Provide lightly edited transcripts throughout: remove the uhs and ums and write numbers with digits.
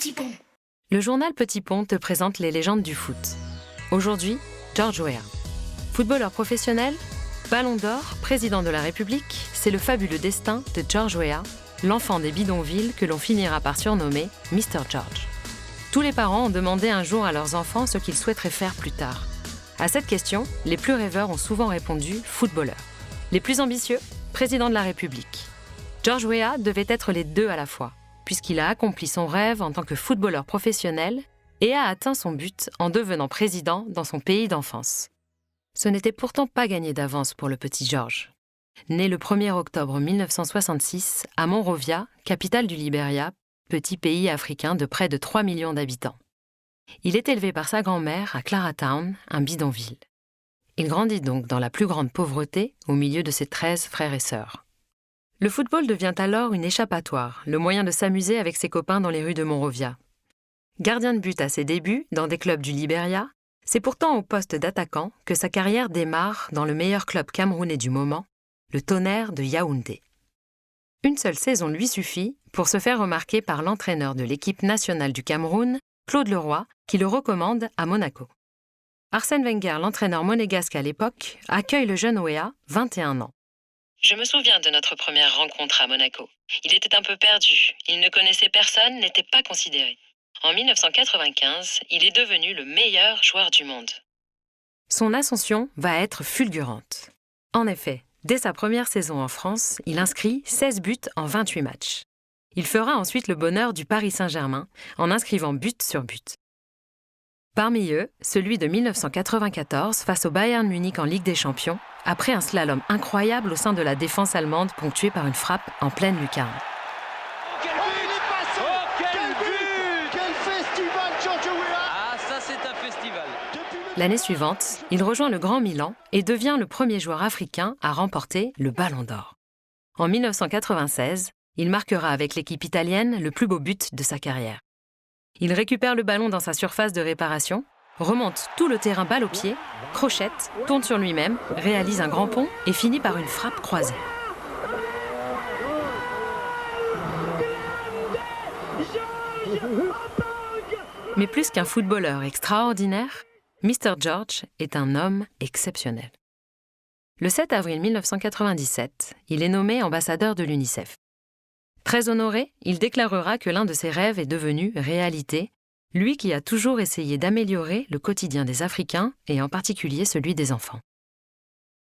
Petit Pont. Le journal Petit Pont te présente les légendes du foot. Aujourd'hui, George Weah. Footballeur professionnel, Ballon d'Or, président de la République, c'est le fabuleux destin de George Weah, l'enfant des bidonvilles que l'on finira par surnommer Mr. George. Tous les parents ont demandé un jour à leurs enfants ce qu'ils souhaiteraient faire plus tard. À cette question, les plus rêveurs ont souvent répondu footballeur. Les plus ambitieux, président de la République. George Weah devait être les deux à la fois, puisqu'il a accompli son rêve en tant que footballeur professionnel et a atteint son but en devenant président dans son pays d'enfance. Ce n'était pourtant pas gagné d'avance pour le petit George. Né le 1er octobre 1966 à Monrovia, capitale du Libéria, petit pays africain de près de 3 millions d'habitants. Il est élevé par sa grand-mère à Claratown, un bidonville. Il grandit donc dans la plus grande pauvreté au milieu de ses 13 frères et sœurs. Le football devient alors une échappatoire, le moyen de s'amuser avec ses copains dans les rues de Monrovia. Gardien de but à ses débuts dans des clubs du Libéria, c'est pourtant au poste d'attaquant que sa carrière démarre dans le meilleur club camerounais du moment, le Tonnerre de Yaoundé. Une seule saison lui suffit pour se faire remarquer par l'entraîneur de l'équipe nationale du Cameroun, Claude Leroy, qui le recommande à Monaco. Arsène Wenger, l'entraîneur monégasque à l'époque, accueille le jeune Weah, 21 ans. Je me souviens de notre première rencontre à Monaco. Il était un peu perdu, il ne connaissait personne, n'était pas considéré. En 1995, il est devenu le meilleur joueur du monde. Son ascension va être fulgurante. En effet, dès sa première saison en France, il inscrit 16 buts en 28 matchs. Il fera ensuite le bonheur du Paris Saint-Germain en inscrivant but sur but. Parmi eux, celui de 1994 face au Bayern Munich en Ligue des Champions, après un slalom incroyable au sein de la défense allemande ponctuée par une frappe en pleine lucarne. Quel but! Il est passé! Quel but! Quel festival, George Weah! Ah, ça c'est un festival. L'année suivante, il rejoint le Grand Milan et devient le premier joueur africain à remporter le Ballon d'Or. En 1996, il marquera avec l'équipe italienne le plus beau but de sa carrière. Il récupère le ballon dans sa surface de réparation, remonte tout le terrain balle au pied, crochette, tourne sur lui-même, réalise un grand pont et finit par une frappe croisée. Mais plus qu'un footballeur extraordinaire, Mr. George est un homme exceptionnel. Le 7 avril 1997, il est nommé ambassadeur de l'UNICEF. Très honoré, il déclarera que l'un de ses rêves est devenu réalité, lui qui a toujours essayé d'améliorer le quotidien des Africains et en particulier celui des enfants.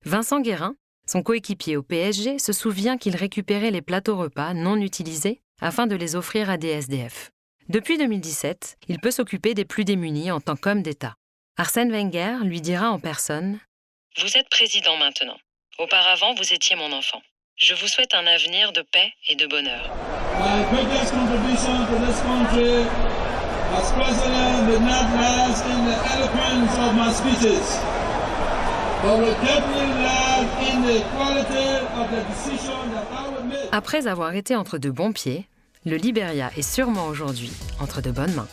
Vincent Guérin, son coéquipier au PSG, se souvient qu'il récupérait les plateaux repas non utilisés afin de les offrir à des SDF. Depuis 2017, il peut s'occuper des plus démunis en tant qu'homme d'État. Arsène Wenger lui dira en personne « Vous êtes président maintenant. Auparavant, vous étiez mon enfant. Je vous souhaite un avenir de paix et de bonheur. My greatest contribution to this country as president did not last in the eloquence of my speeches, but will definitely last in the quality of the decision that I will make. » Après avoir été entre de bons pieds, le Libéria est sûrement aujourd'hui entre de bonnes mains.